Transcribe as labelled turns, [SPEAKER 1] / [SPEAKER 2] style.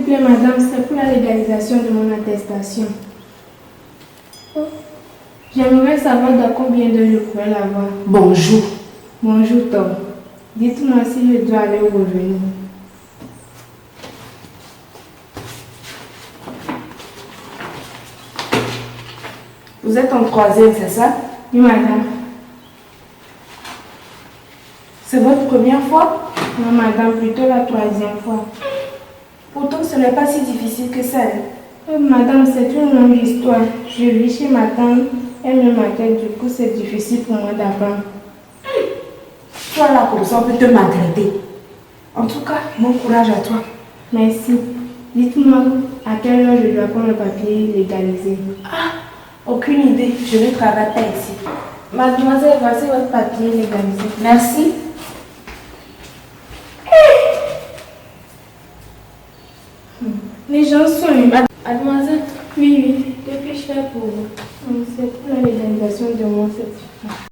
[SPEAKER 1] plaît, madame, c'est pour la légalisation de mon attestation. J'aimerais savoir dans combien d'heures je pourrais l'avoir.
[SPEAKER 2] Bonjour.
[SPEAKER 1] Bonjour, Tom. Dites-moi si je dois aller ou revenir.
[SPEAKER 2] Vous êtes en troisième, c'est ça?
[SPEAKER 1] Oui, madame.
[SPEAKER 2] C'est votre première fois?
[SPEAKER 1] Non, madame, plutôt la troisième fois.
[SPEAKER 2] Pourtant, ce n'est pas si difficile que ça.
[SPEAKER 1] Madame, c'est une longue histoire. Je vis chez ma tante, elle me m'inquiète, du coup c'est difficile pour moi d'apprendre.
[SPEAKER 2] Toi là, comme ça, on peut te maltraiter. En tout cas, bon courage à toi.
[SPEAKER 1] Merci. Dites-moi à quelle heure je dois prendre le papier légalisé.
[SPEAKER 2] Aucune idée, je ne travaille pas ici.
[SPEAKER 1] Mademoiselle, voici votre papier légalisé.
[SPEAKER 2] Merci.
[SPEAKER 1] Les gens sont libres.
[SPEAKER 3] Mademoiselle,
[SPEAKER 1] Oui, oui.
[SPEAKER 3] que puis-je faire pour vous?
[SPEAKER 1] C'est pour la légalisation de mon certificat.